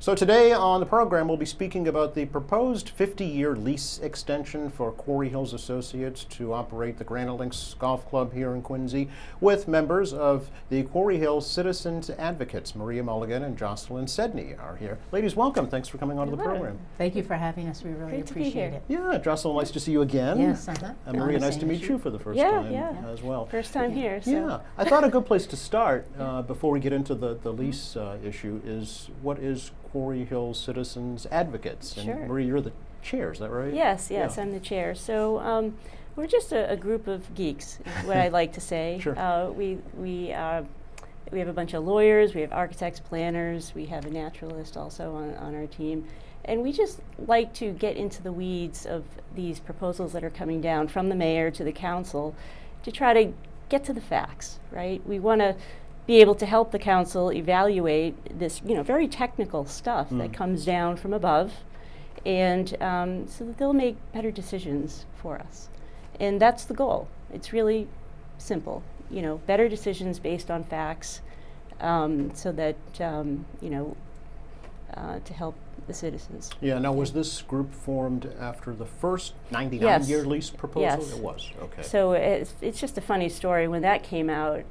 So today on the program, we'll be speaking about the proposed 50-year lease extension for Quarry Hills Associates to operate the Granite Links Golf Club here in Quincy with members of the Quarry Hills Citizens Advocates. Maria Mulligan and Jocelyn Sedney are here. Ladies, welcome. Thanks for coming onto the program. Thank you for having us. We really appreciate it. Yeah, Jocelyn, nice to see you again. Yes, And Maria, nice to meet you for the first time as well. First time here. So. Yeah, I thought a good place to start before we get into the lease issue is what is Quarry Hills Citizens Advocates? And Sure. Maria, you're the chair, is that right? Yes, Yeah. I'm the chair. So we're just a group of geeks, is what I like to say. Sure. We have a bunch of lawyers, we have architects, planners, we have a naturalist also on our team. And we just like to get into the weeds of these proposals that are coming down from the mayor to the council to try to get to the facts, right? We want to be able to help the council evaluate this, very technical stuff that comes down from above, and so that they'll make better decisions for us. And that's the goal. It's really simple, better decisions based on facts, so that, to help the citizens. Yeah, now was this group formed after the first 99-year lease proposal? Yes. It was, okay. So it's just a funny story. When that came out,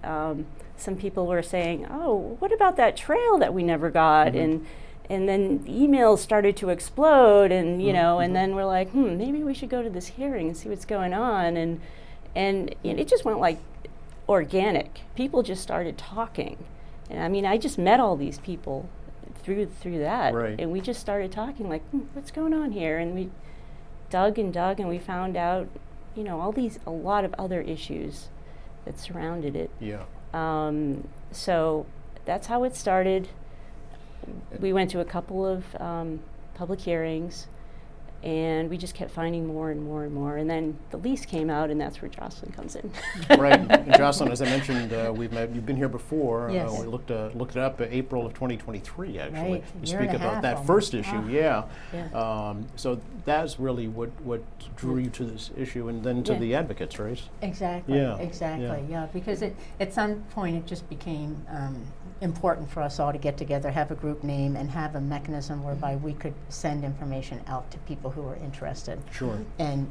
some people were saying, oh, what about that trail that we never got? And then emails started to explode, and and then we're like, maybe we should go to this hearing and see what's going on. And it just went like organic. People just started talking. And I mean, I just met all these people through that, right. And we just started talking like, what's going on here? And we dug and we found out, a lot of other issues that surrounded it. Yeah. So that's how it started. We went to a couple of public hearings, and we just kept finding more and more and more. And then the lease came out, and that's where Jocelyn comes in. Right. And Jocelyn, as I mentioned, you've been here before. Yes. We looked it up in April of 2023, actually. Right. To Year and speak a about half that almost. first issue, yeah. So that's really what drew you to this issue, and then to Yeah. the advocates, right? Exactly. Yeah, Exactly. Yeah. Because at some point it just became important for us all to get together, have a group name, and have a mechanism whereby we could send information out to people who are interested. Sure. And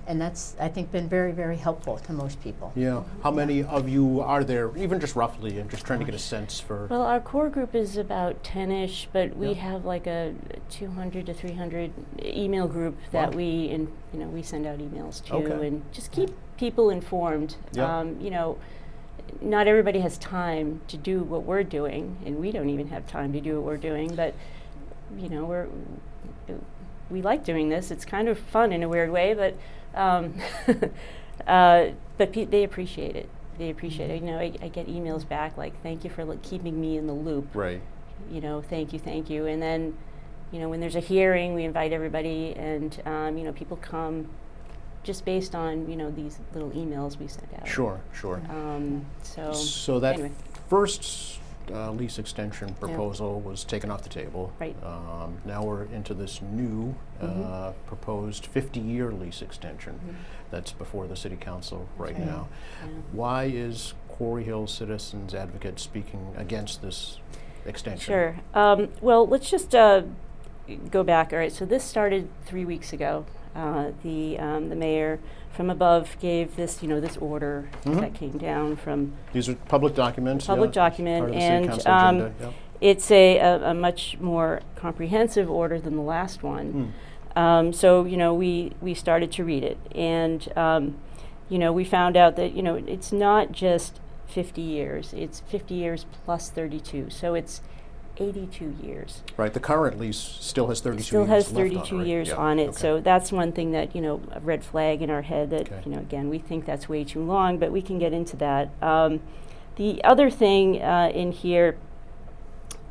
that's, I think, been very, very helpful to most people. Yeah. How many of you are there, even just roughly, and just trying to get a sense for? Well, our core group is about 10-ish, but we Yeah. have like a 200 to 300 email group that Wow. we send out emails to, Okay. and just keep people informed. Yeah. Not everybody has time to do what we're doing, and we don't even have time to do what we're doing, but we like doing this. It's kind of fun in a weird way, but they appreciate it. They appreciate it. I get emails back like, "Thank you for keeping me in the loop." Right. Thank you. And then, when there's a hearing, we invite everybody, and people come, just based on these little emails we send out. Sure. So that anyway. first lease extension proposal was taken off the table. Right. Now we're into this new proposed 50-year lease extension that's before the City Council right now. Yeah. Why is Quarry Hills Citizens Advocate speaking against this extension? Sure. Well, let's just go back. All right. So this started 3 weeks ago. The mayor from above gave this, this order that came down from These are public documents. public yeah, document, part of the City and Council agenda, yeah. it's a much more comprehensive order than the last one. So we started to read it, and we found out that it's not just 50 years; it's 50 years plus 32. So it's 82 years. Right. The current lease still has 32 Still years has left on it, 32 right? years Yeah, on it. okay. So that's one thing that, a red flag in our head that, Okay. again, we think that's way too long, but we can get into that. The other thing in here,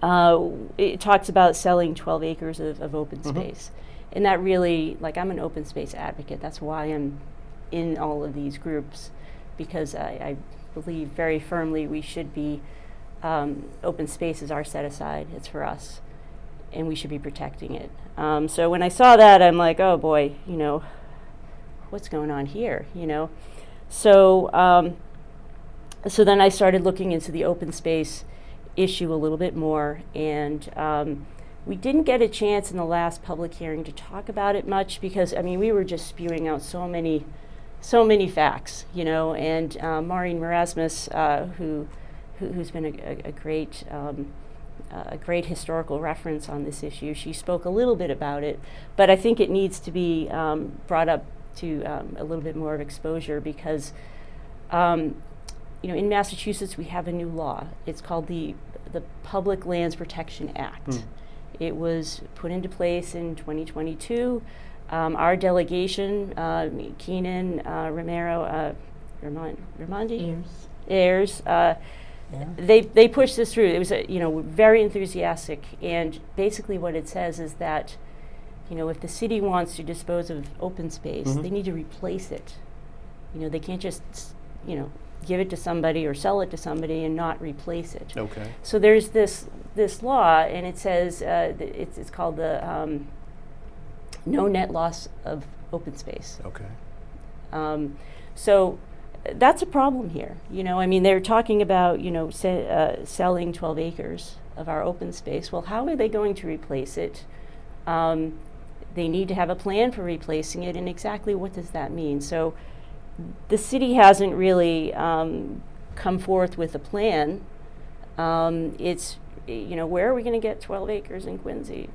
it talks about selling 12 acres of open space. And that really, I'm an open space advocate. That's why I'm in all of these groups, because I believe very firmly we should be open space is our set aside. It's for us, and we should be protecting it. So when I saw that, I'm like, oh boy, what's going on here? So so then I started looking into the open space issue a little bit more, and We didn't get a chance in the last public hearing to talk about it much because, I mean, we were just spewing out so many facts, you know, and Maureen Marasmus, who's been a great historical reference on this issue, she spoke a little bit about it, but I think it needs to be brought up to a little bit more of exposure because, you know, in Massachusetts we have a new law. It's called the Public Lands Protection Act. It was put into place in 2022. Our delegation, Keenan, Romero, Raimondi? Ayers, they pushed this through. It was, you know, very enthusiastic. And basically what it says is that, you know, if the city wants to dispose of open space, they need to replace it. You know, they can't just, you know, give it to somebody or sell it to somebody and not replace it. Okay. So there's this law, and it says it's called the no net loss of open space. Okay. So that's a problem here. You know, I mean, they're talking about, you know, selling 12 acres of our open space. Well, how are they going to replace it? They need to have a plan for replacing it, and exactly what does that mean? So the city hasn't really come forth with a plan. It's, you know, where are we going to get 12 acres in Quincy?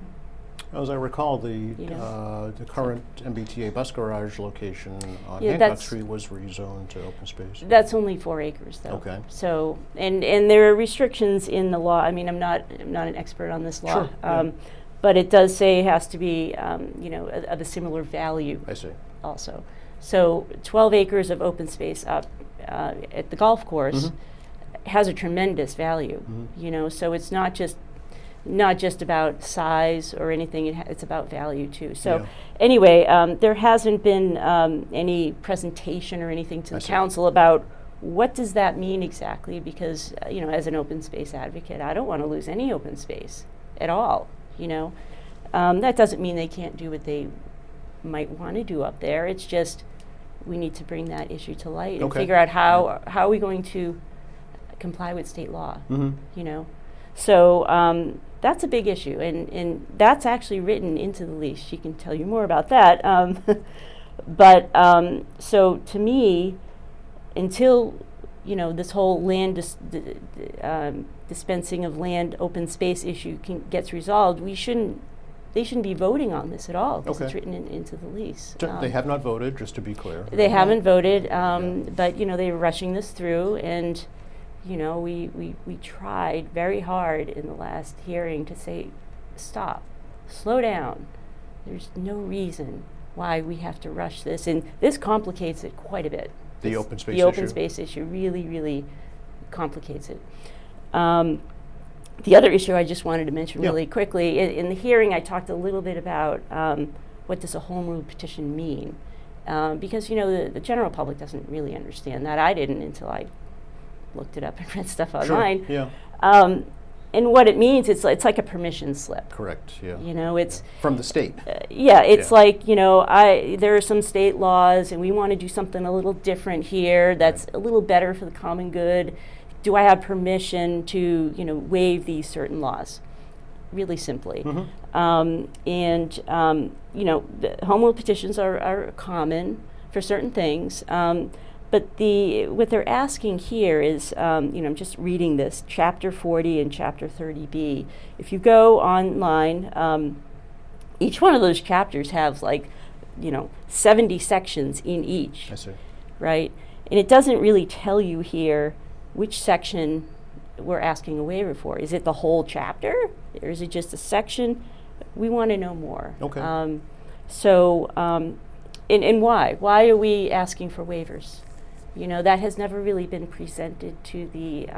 As I recall, the know. the current MBTA bus garage location on Yeah, Hancock that's- Street was rezoned to open space. That's only 4 acres, though. Okay. So, and there are restrictions in the law. I mean, I'm not an expert on this law, Sure, yeah. but it does say it has to be, you know, of a similar value I see. also. So, 12 acres of open space up at the golf course has a tremendous value. You know, so it's not just about size or anything. It's about value too. So Yeah. anyway, there hasn't been any presentation or anything to I the see. council about what does that mean exactly, because you know, as an open space advocate, I don't want to lose any open space at all. You know, that doesn't mean they can't do what they might want to do up there. It's just we need to bring that issue to light and Okay. figure out how are we going to comply with state law. You know, so that's a big issue, and that's actually written into the lease. She can tell you more about that. But so to me, until you know this whole land dispensing of land open space issue gets resolved, they shouldn't be voting on this at all because it's Okay. written into the lease. They have not voted, just to be clear. They haven't voted, but you know they were rushing this through, and you know we tried very hard in the last hearing to say, stop, slow down. There's no reason why we have to rush this, and this complicates it quite a bit. The open space The open issue. space issue really complicates it. The other issue I just wanted to mention Yeah. really quickly, in the hearing I talked a little bit about what does a home rule petition mean, because you know the general public doesn't really understand that. I didn't until I looked it up and read stuff online. Sure. Yeah. And what it means, it's like a permission slip. Correct. Yeah. You know, it's From the state. it's Yeah. like, you know, there are some state laws and we want to do something a little different here that's a little better for the common good. Do I have permission to, you know, waive these certain laws? Really simply. You know, the home rule petitions are common for certain things. But what they're asking here is, you know, I'm just reading this, Chapter 40 and Chapter 30B. If you go online, each one of those chapters has like, you know, 70 sections in each, I see. right? And it doesn't really tell you here which section we're asking a waiver for. Is it the whole chapter, or is it just a section? We want to know more. Okay. And why? Why are we asking for waivers? You know, that has never really been presented to the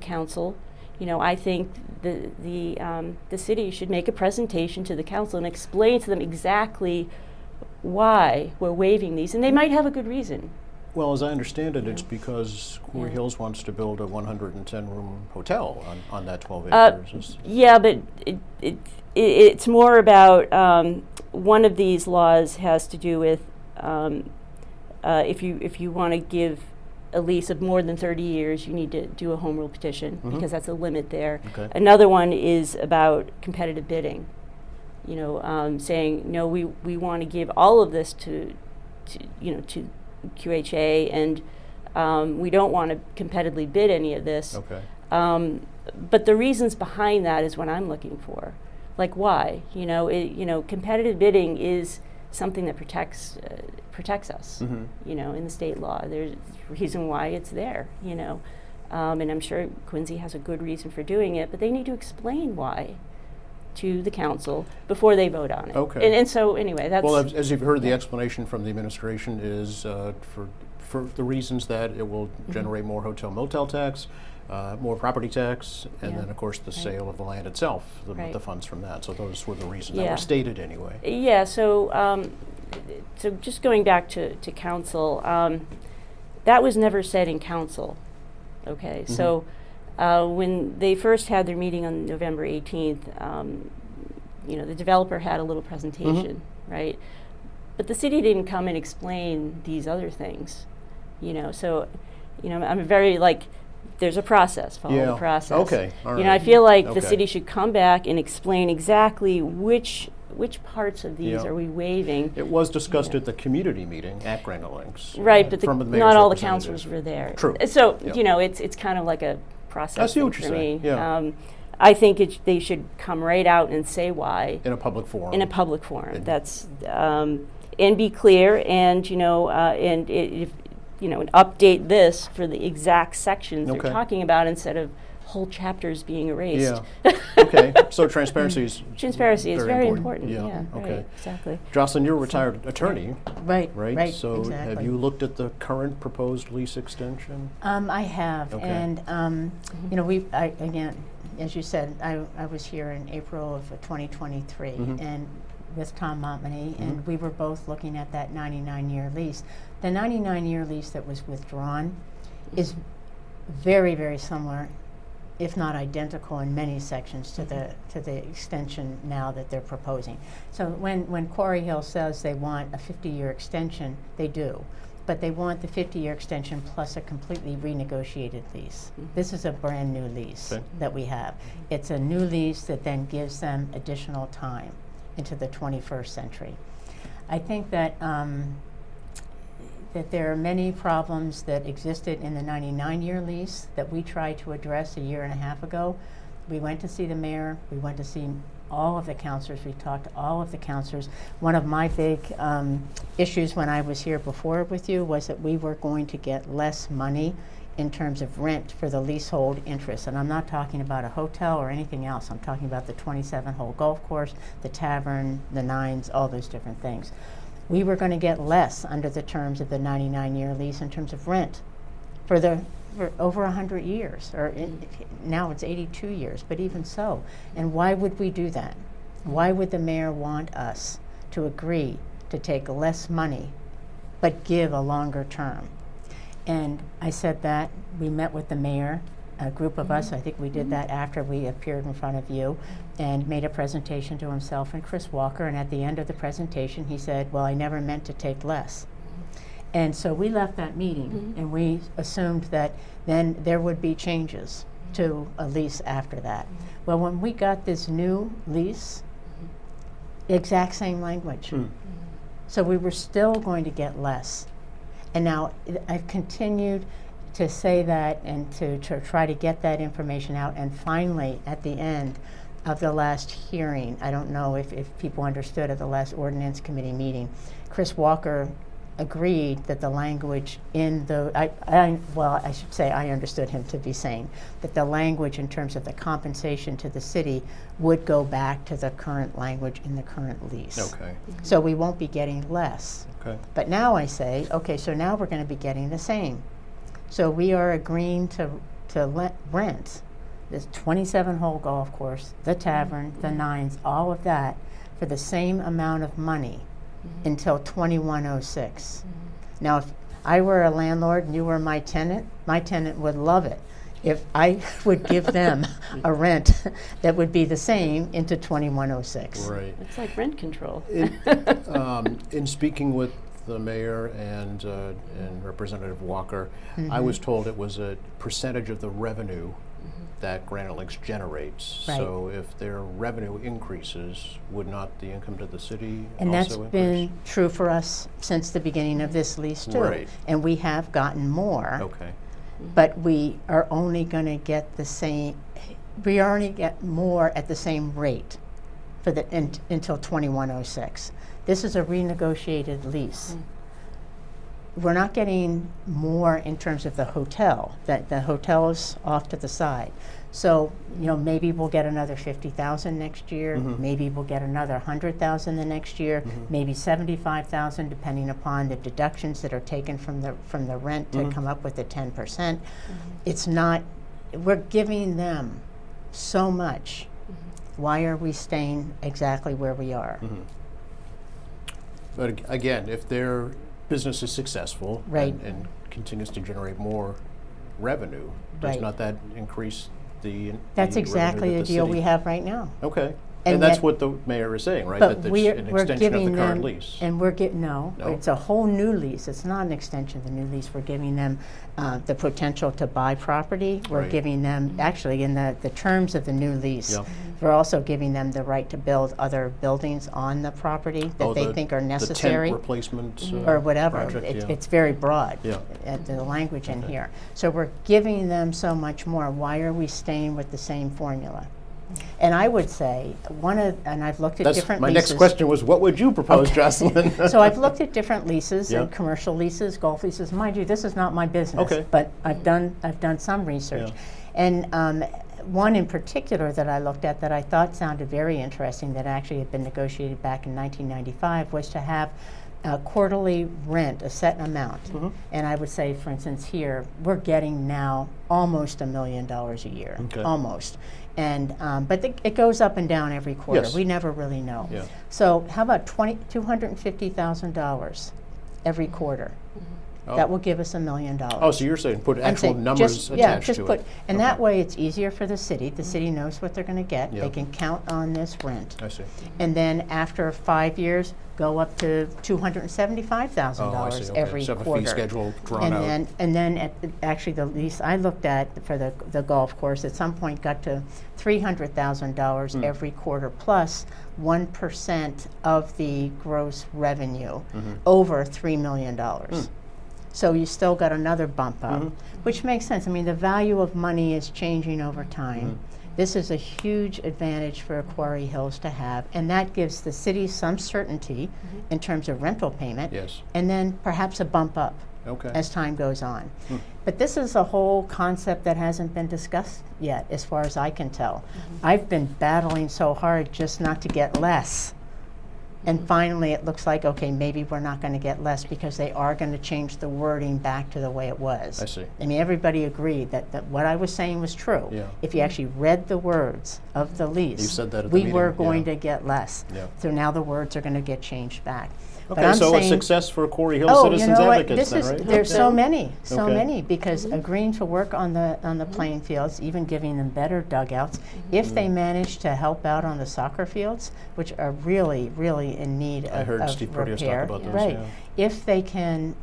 council. You know, I think the city should make a presentation to the council and explain to them exactly why we're waiving these, and they might have a good reason. Well, as I understand it, it's Yeah. because Quarry Yeah. Hills wants to build a 110-room hotel on that 12 Uh, acres. Yeah, but it's more about one of these laws has to do with if you want to give a lease of more than 30 years, you need to do a home rule petition because that's a limit there. Okay. Another one is about competitive bidding. You know, saying no, we want to give all of this to QHA, and we don't want to competitively bid any of this. Okay. But the reasons behind that is what I'm looking for. Like why? Competitive bidding is something that protects us. You know, in the state law, there's a reason why it's there. And I'm sure Quincy has a good reason for doing it, but they need to explain why to the council before they vote on it. Okay. And so anyway, that's Well, as you've heard, the explanation from the administration is for the reasons that it will generate more hotel motel tax, more property tax, and then of course the sale of the land itself, the funds from that. So those were the reasons that were stated anyway. Yeah. So so just going back to council, that was never said in council. Okay. So when they first had their meeting on November 18th, the developer had a little presentation, right? But the city didn't come and explain these other things. So I'm very there's a process, follow the process. Okay. All right. I feel like the Okay. city should come back and explain exactly which parts of these are we waiving. It was discussed at the community meeting at Granite Links. Right, but from the mayor's not all the representatives. councilors were there. True. So, Yep. it's kind of like a process I see what thing you're for saying, me. yeah. I think they should come right out and say why In a public forum. in a public forum. And- That's and be clear, and and update this for the exact sections Okay. they're talking about instead of whole chapters being erased. Yeah. Okay. So transparency is Transparency is very important. Yeah. Okay. Right, exactly. Jocelyn, you're a retired attorney, Right, right? So exactly. have you looked at the current proposed lease extension? I have, Okay. and again, as you said, I was here in April of 2023, and with Tom Montminy, and we were both looking at that 99-year lease. The 99-year lease that was withdrawn is very, very similar, if not identical, in many sections to the extension now that they're proposing. So when Quarry Hill says they want a 50-year extension, they do. But they want the 50-year extension plus a completely renegotiated lease. This is a brand new lease Okay. that we have. It's a new lease that then gives them additional time into the 21st century. I think that that there are many problems that existed in the 99-year lease that we tried to address a year and a half ago. We went to see the mayor, we went to see all of the councilors, we talked to all of the councilors. One of my big issues when I was here before with you was that we were going to get less money in terms of rent for the leasehold interest. And I'm not talking about a hotel or anything else. I'm talking about the 27-hole golf course, the tavern, the nines, all those different things. We were going to get less under the terms of the 99-year lease in terms of rent for over 100 years, or now it's 82 years, but even so. And why would we do that? Why would the mayor want us to agree to take less money but give a longer term? And I said that. We met with the mayor, a group of us. I think we did that after we appeared in front of you, and made a presentation to himself and Chris Walker. And at the end of the presentation, he said, well, I never meant to take less. And so we left that meeting, and we assumed that then there would be changes to a lease after that. Well, when we got this new lease, exact same language. So we were still going to get less. And now I've continued to say that and to try to get that information out. And finally, at the end of the last hearing, I don't know if people understood at the last ordinance committee meeting, Chris Walker agreed that the language in the, I should say I understood him to be saying that the language in terms of the compensation to the city would go back to the current language in the current lease. Okay. So we won't be getting less. Okay. But now I say, okay, so now we're going to be getting the same. So we are agreeing to rent this 27-hole golf course, the tavern, the nines, all of that for the same amount of money until 2106. Now, if I were a landlord and you were my tenant would love it if I would give them a rent that would be the same into 2106. Right. It's like rent control. In speaking with the mayor and Representative Walker, I Mm-hmm. was told it was a percentage of the revenue that Granite Links generates. Right. So if their revenue increases, would not the income to the city And that's also been increase? true for us since the beginning of this lease too. Right. And we have gotten more, Okay. but we are only going to get the same, we only get more at the same rate for the, until 2106. This is a renegotiated lease. We're not getting more in terms of the hotel, that the hotel is off to the side. So, you know, maybe we'll get another 50,000 next year, maybe we'll get another 100,000 the next year, maybe 75,000 depending upon the deductions that are taken from the rent to come up with the 10%. It's not, we're giving them so much. Why are we staying exactly where we are? But again, if their business is successful Right. and continues to generate more revenue, does Right. not that increase the That's the exactly revenue the that deal city- we have right now. Okay. And And that's yet- what the mayor is saying, right? But That we're, it's an we're extension of giving the current them, lease. and we're getting, no, No? it's a whole new lease. It's not an extension of the new lease. We're giving them the potential to buy property. We're Right. giving them, actually, in the terms of the new lease, Yeah. we're also giving them the right to build other buildings on the property that Oh, they the- think are The necessary. tent replacement Or whatever. project, yeah. It's very broad, Yeah. the language in here. So we're giving them so much more. Why are we staying with the same formula? And I would say, and I've looked at That's different my leases. next question was, what would you propose, Jocelyn? So I've looked at different leases Yeah. and commercial leases, golf leases. Mind you, this is not my business, Okay. but I've done some research. Yeah. And one in particular that I looked at that I thought sounded very interesting, that actually had been negotiated back in 1995, was to have quarterly rent, a set amount. Mm-hmm. And I would say, for instance, here, we're getting now almost $1 million a year, Okay. almost. And, but it goes up and down every quarter. Yes. We never really know. Yeah. So how about $250,000 every quarter? Oh. That will give us $1 million. Oh, so you're saying put I'm actual saying numbers just, attached just to put, it? and Okay. that way it's easier for the city. The city knows what they're going to get. Yeah. They can count on this rent. I see. And then after 5 years, go up to $275,000 Oh, I see. Okay. every So have a quarter. fee schedule drawn and out. then actually the lease I looked at for the golf course at some point got to $300,000 Hmm. every quarter plus 1% of the gross revenue Mm-hmm. over $3 million. Hmm. So you still got another bump up, Mhm. which makes sense. I mean, the value of money is changing over time. Mm-hmm. This is a huge advantage for Quarry Hills to have, and that gives the city some certainty in terms of rental payment, Yes. and then perhaps a bump up Okay. as time goes on. Hmm. But this is a whole concept that hasn't been discussed yet, as far as I can tell. I've been battling so hard just not to get less. And finally, it looks like, okay, maybe we're not going to get less because they are going to change the wording back to the way it was. I see. I mean, everybody agreed that what I was saying was true. Yeah. If you actually read the words of the lease, You said that at the we meeting, were going yeah. to get less. Yeah. So now the words are going to get changed back. But Okay, I'm so a saying, success for Quarry Hills oh, citizens you know what? advocates This then, is right? there's so Okay. many, Okay. many, because agreeing to work on the playing fields, even giving them better dugouts, if they manage to help out on the soccer fields, which are really, really in need I of, heard of Steve Proteus talk repair, about those, right? yeah. If they can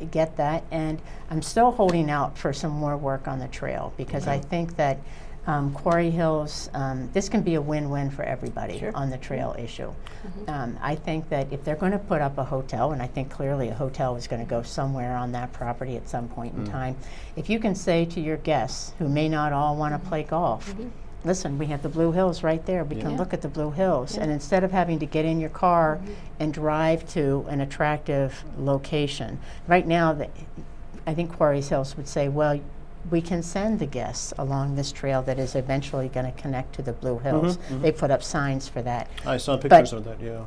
get that, and I'm still holding out for some more work on the trail because I think that. Quarry Hills, this can be a win-win for everybody Sure. on the trail issue. I think that if they're going to put up a hotel, and I think clearly a hotel is going to go somewhere on that property at some point in time, if you can say to your guests who may not all want to play golf, listen, we have the Blue Hills right there. We can Yeah. look at the Blue Hills. Yeah. And instead of having to get in your car and drive to an attractive location, right now, I think Quarry Hills would say, well, we can send the guests along this trail that is eventually going to connect to the Blue Hills. They put up signs for that. I saw pictures of that, yeah.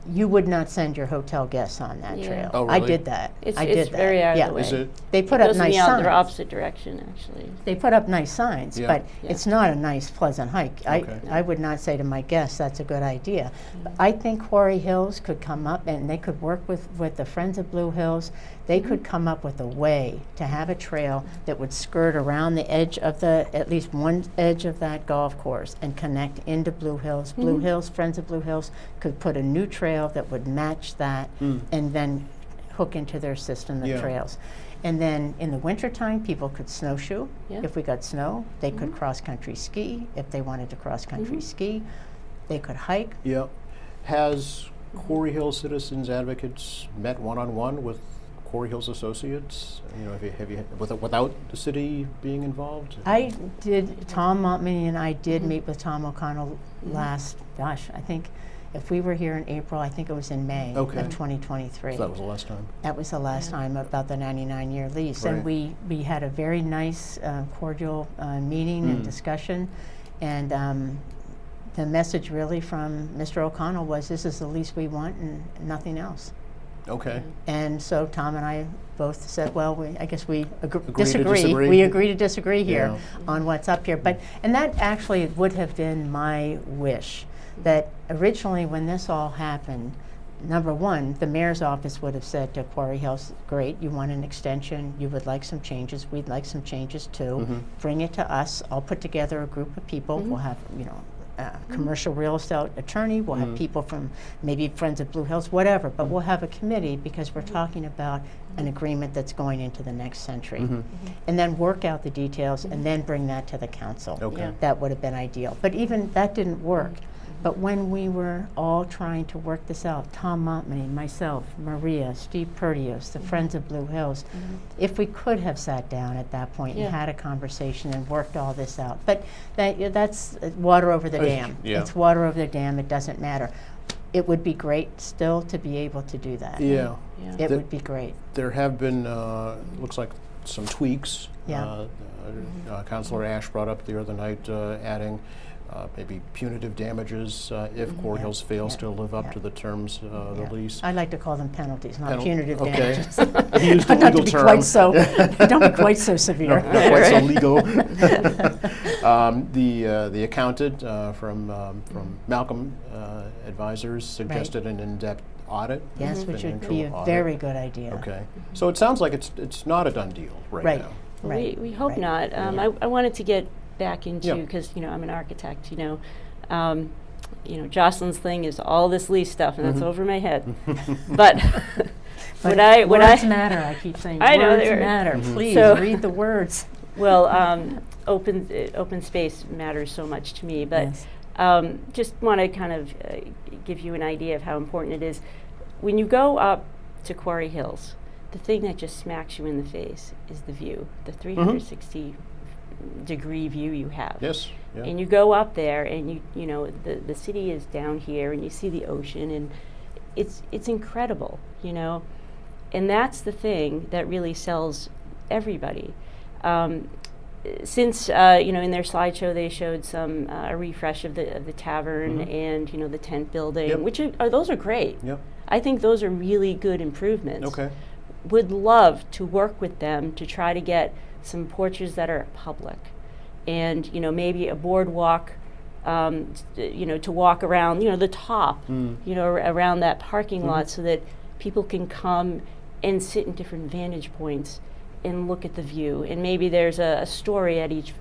You would not send your hotel guests on that Yeah. trail. Oh, I really? did that. It's, I it's did that. very out yeah. of the way. Is it? They put It up goes in nice the signs. opposite direction, actually. They put up nice signs, Yeah. but Yeah. it's not a nice, pleasant hike. Okay. I would not say to my guests that's a good idea. But I think Quarry Hills could come up and they could work with the Friends of Blue Hills. They could come up with a way to have a trail that would skirt around the edge of at least one edge of that golf course and connect into Blue Hills. Blue Hills, Friends of Blue Hills could put a new trail that would match that and then hook into their system, the Yeah. trails. And then in the wintertime, people could snowshoe. Yeah. If we got snow, they could cross-country ski. If they wanted to cross-country ski, they could hike. Yeah. Has Quarry Hill Citizens Advocates met one-on-one with Quarry Hills Associates? You know, have you without the city being involved? I did, Tom Montminy and I did meet with Tom O'Connell last, gosh, I think if we were here in April, I think it was in May Okay. of 2023. So that was the last time. That was the last time about the 99-year lease. Right. And we had a very nice, cordial meeting and discussion. And the message really from Mr. O'Connell was, this is the lease we want and nothing else. Okay. And so Tom and I both said, well, I guess we Agree to disagree. disagree. We agree to disagree here Yeah. on what's up here. And that actually would have been my wish, that originally when this all happened, number one, the mayor's office would have said to Quarry Hills, great, you want an extension, you would like some changes, we'd like some changes too. Bring it to us. I'll put together a group of people. We'll have, commercial real estate attorney, we'll have people from maybe Friends of Blue Hills, whatever, but we'll have a committee because we're talking about an agreement that's going into the next century. And then work out the details and then bring that to the council. Okay. Yeah. That would have been ideal. But even that didn't work. But when we were all trying to work this out, Tom Montminy, myself, Maria, Steve Perdios, the Friends of Blue Hills, if we could have sat down at that point Yeah. and had a conversation and worked all this out. But that's water over the dam. Yeah. It's water over the dam. It doesn't matter. It would be great still to be able to do that. Yeah. Yeah. It The- would be great. There have been, looks like, some tweaks. Yeah. Councilor Ash brought up the other night adding maybe punitive damages if Quarry Yeah. Hills fails Yeah. to live up Yeah. to the terms of the Yeah. lease. I like to call them penalties, not Penal- punitive okay. damages. He used the Not to legal be term. quite so, don't be quite so severe. Not quite so legal. The accountant from Malcolm Advisors suggested an in-depth audit. Yes, which would be a financial audit. very good idea. Okay, so it sounds like it's not a done deal right Right. now. Right. We hope right. not. Yeah. I wanted to get back into, Yeah. because I'm an architect. Jocelyn's thing is all this lease stuff, and that's over my head. But But when words I matter, I keep saying, I know words they're- matter. Please So- read the words. well, open space matters so much to me. But Yes. just want to kind of give you an idea of how important it is. When you go up to Quarry Hills, the thing that just smacks you in the face is the view, the 360-degree view you have. Yes, yeah. And you go up there, and the city is down here, and you see the ocean, and it's incredible, And that's the thing that really sells everybody. Since in their slideshow they showed some a refresh of the tavern and the tent building, Yep. which those are great. Yep. I think those are really good improvements. Okay. Would love to work with them to try to get some porches that are public, and maybe a boardwalk, to walk around, the top, around that parking lot, so that people can come and sit in different vantage points and look at the view. And maybe there's a story at each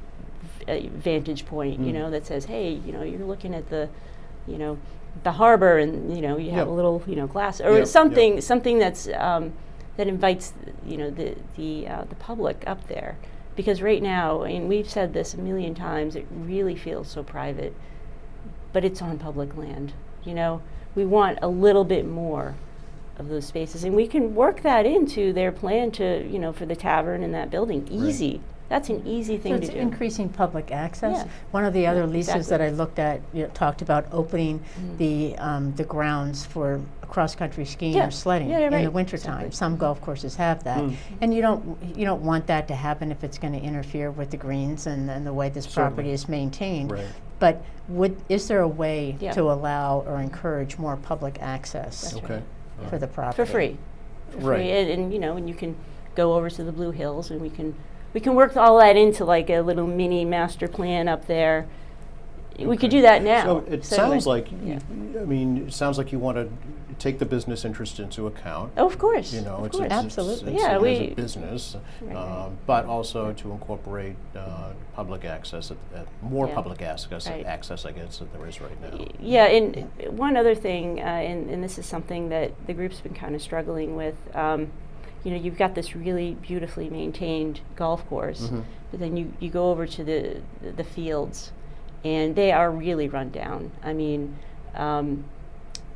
vantage point, that says, hey, you're looking at the harbor, and you have Yep. a little, glass or Yep, something that's that invites the public up there. Because right now, and we've said this a million times, it really feels so private, but it's on public land. We want a little bit more of those spaces, and we can work that into their plan to, for the tavern and that building. Easy. That's an easy thing So to it's do. increasing public access. Yeah. One of the other Yeah, leases exactly. that I looked at talked about opening the grounds for cross-country skiing Yeah. or sledding Yeah, in right. the wintertime. Exactly. Some golf courses have that, and you don't want that to happen if it's going to interfere with the greens and the way this property Certainly. is maintained. Right. But is there a way Yeah. to allow or encourage more public access Okay. for the property? For free. For Right. free. And you can go over to the Blue Hills, and we can work all that into like a little mini master plan up there. We could do that now. So it certainly. sounds like, Yeah. it sounds like you want to take the business interest into account. Oh, of course. You know, of it's, course. Absolutely. it's Yeah, seen as a we- business, Right. but also to incorporate public access, more Yeah. public access, Right. I guess, than there is right now. Yeah, and one other thing, and this is something that the group's been kind of struggling with. You've got this really beautifully maintained golf course, Mhm. but then you go over to the fields, and they are really run down. I mean,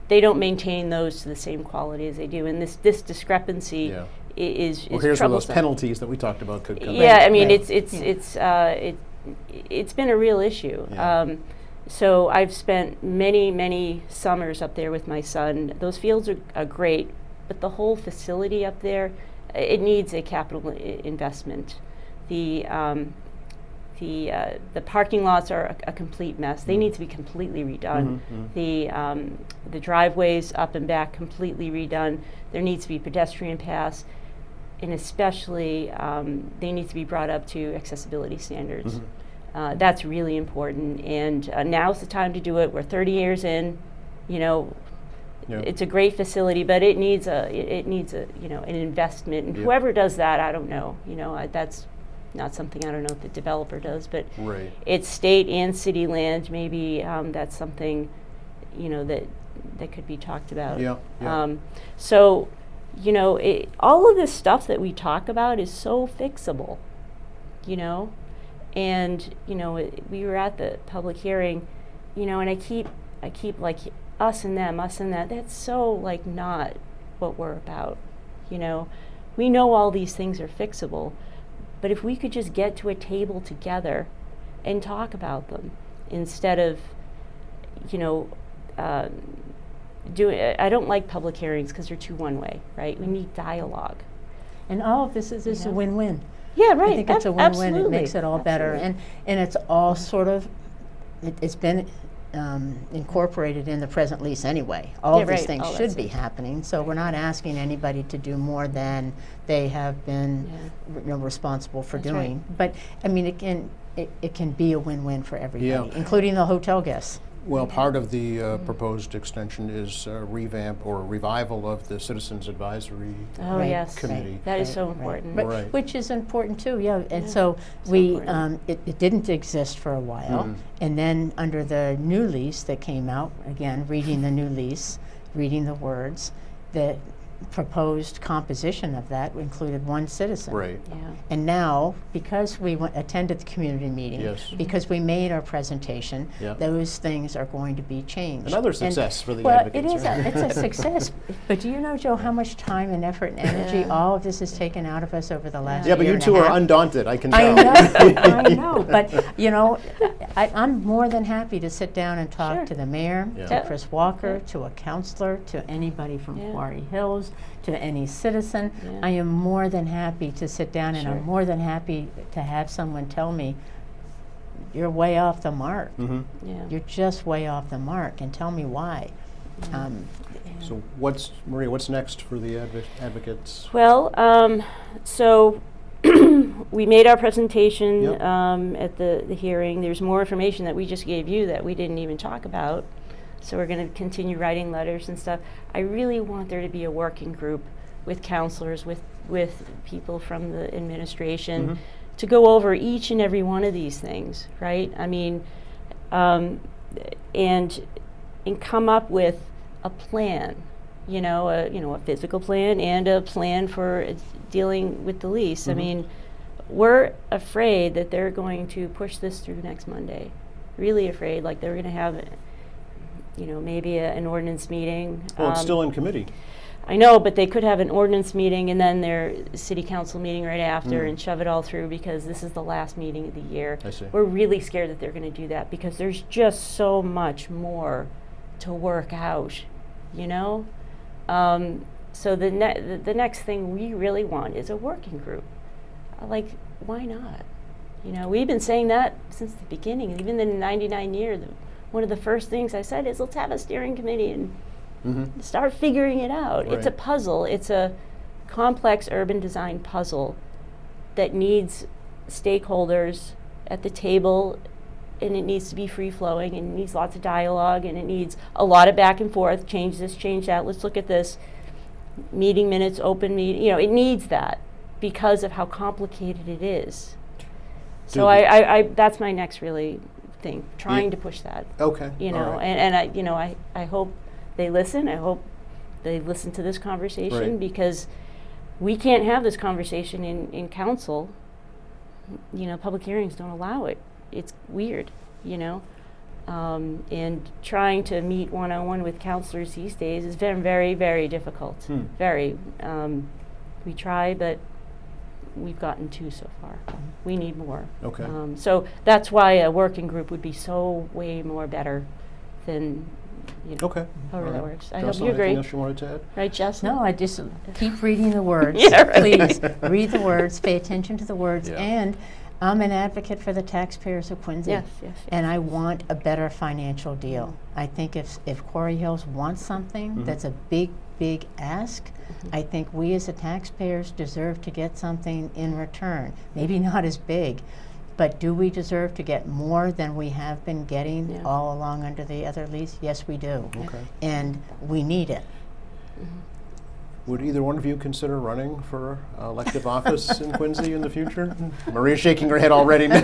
they don't maintain those to the same quality as they do, and this discrepancy Yeah. is Well, here's where those troublesome. penalties that we talked about could come in. Yeah, I mean, Right. it's been a real issue. Yeah. So I've spent many summers up there with my son. Those fields are great, but the whole facility up there, it needs a capital investment. The parking lots are a complete mess. They need to be completely redone. The driveways up and back completely redone. There needs to be pedestrian paths, and especially they need to be brought up to accessibility standards. That's really important, and now's the time to do it. We're 30 years in. Yeah. It's a great facility, but it needs an investment. And Yeah. whoever does that, I don't know. That's not something I don't know if the developer does, but Right. it's state and city land. Maybe that's something that could be talked about. Yeah, yeah. So, all of this stuff that we talk about is so fixable, and we were at the public hearing, and I keep like us and them, us and that. That's so like not what we're about, We know all these things are fixable, but if we could just get to a table together and talk about them instead of, I don't like public hearings because they're too one-way, right? We need dialogue. And all of this is a win-win. Yeah, right. I think it's a win-win. It Absolutely. makes it all better, Absolutely. and it's all sort of it's been incorporated in the present lease anyway. All Yeah, of these right. things All that should stuff. be happening, so we're not asking anybody to do more than they have been responsible for That's right. doing. But I mean, it can be a win-win for everybody, including the hotel guests. Well, part of the proposed extension is revamp or revival of the Citizens Advisory Oh, Right. yes. Committee. That is Right, so right. important. But Right. which is important too, yeah. And Yeah, so so we, important. it didn't exist for a while. Mhm. And then under the new lease that came out, again, reading the new lease, reading the words, the proposed composition of that included one citizen. Right. Yeah. And now, because we attended the community meeting, Yes. because we made our presentation, Yeah. those things are going to be changed. Another And- success for the well, advocates. it is. It's a success. But do you know, Joe, how much time and effort and energy Yeah. all of this has taken out of us over the last Yeah, but year you and a two are half? undaunted, I can I tell. know, I know, but I'm more than happy to sit down and talk Sure. to the mayor, Yeah. to Yeah. Chris Walker, Yeah. to a counselor, to anybody from Yeah. Quarry Hills, to any citizen. Yeah. I am more than happy to sit down, and Sure. I'm more than happy to have someone tell me, you're way off the mark. Mhm. Yeah. You're just way off the mark, and tell me why. So Maria, what's next for the advocates? Well, so we made our presentation Yep. at the hearing. There's more information that we just gave you that we didn't even talk about. So we're going to continue writing letters and stuff. I really want there to be a working group with counselors, with people from the administration, Mhm. to go over each and every one of these things, right? I mean, and come up with a plan, a physical plan and a plan for dealing with the lease. I Mhm. mean, we're afraid that they're going to push this through next Monday. Really afraid, like they're going to have, maybe an ordinance meeting. Well, it's still in committee. I know, but they could have an ordinance meeting and then their city council meeting right after Mm. and shove it all through because this is the last meeting of the year. I see. We're really scared that they're going to do that because there's just so much more to work out, So the next thing we really want is a working group. Like, why not? We've been saying that since the beginning. Even in the 99 years, one of the first things I said is let's have a steering committee and Mhm. start figuring it out. It's a Right. puzzle. It's a complex urban design puzzle that needs stakeholders at the table and it needs to be free flowing, and it needs lots of dialogue, and it needs a lot of back and forth. Change this, change that. Let's look at this. Meeting minutes, open meeting. You know, it needs that because of how complicated it is. So I that's my next really thing, trying to push that. Okay. You all know, right. and I, you know, I hope they listen. I hope they listen to this conversation Right. because we can't have this conversation in council. You know, public hearings don't allow it. It's weird, you know. And trying to meet one-on-one with counselors these days has been very, very difficult. Very. We try, but we've gotten 2 so far. We need more. Okay. So that's why a working group would be so way more better than, you know, Okay. however all that right. works. I hope Jocelyn, you agree. anything else you wanted to add? Right, Jess? No, I just keep reading the words. Yeah, right. Please read the words, pay attention to the words, Yeah. and I'm an advocate for the taxpayers of Quincy. Yes, yes, yes. And I want a better financial deal. I think if Quarry Hills wants something that's a big, big ask, I think we as the taxpayers deserve to get something in return. Maybe not as big, but do we deserve to get more than we have been getting Yeah. all along under the other lease? Yes, we do. Okay. And we need it. Would either one of you consider running for elective office in Quincy in the future? Maria's shaking her head already. I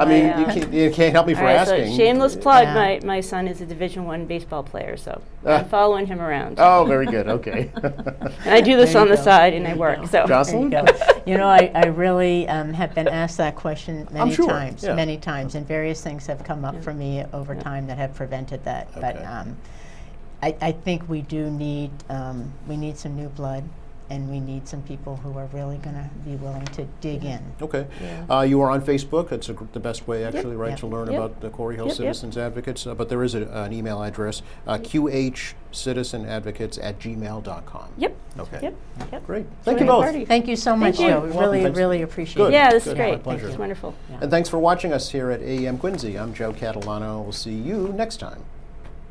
mean, you can't help me for All right, so asking. shameless plug, Yeah. my son is a Division I baseball player, so I'm following him around. Oh, very good. Okay. And I do this There on you the go. side and There I you work, go. so. Jocelyn? There you go. You know, I really have been asked that question many sure, times, yeah. many times, and various things have come up Yeah. for me over time that have prevented that. But Okay. I think we do need we need some new blood, and we need some people who are really going to be willing to dig in. Okay. Yeah. You are on Facebook. That's the best way, actually, right, Yep. to learn Yep. about the Quarry Hill Yep, yep. Citizens Advocates. But there is an email address, qhcitizenadvocates@gmail.com. Yep, Okay. yep, yep. Great. Thank you Join the both. party. Thank you so much, you. Joe. You're We welcome. really, Thanks. really appreciate Good. it. Yeah, this is Good. My great. pleasure. It's wonderful. Yeah. And thanks for watching us here at AEM Quincy. I'm Joe Catalano. We'll see you next time.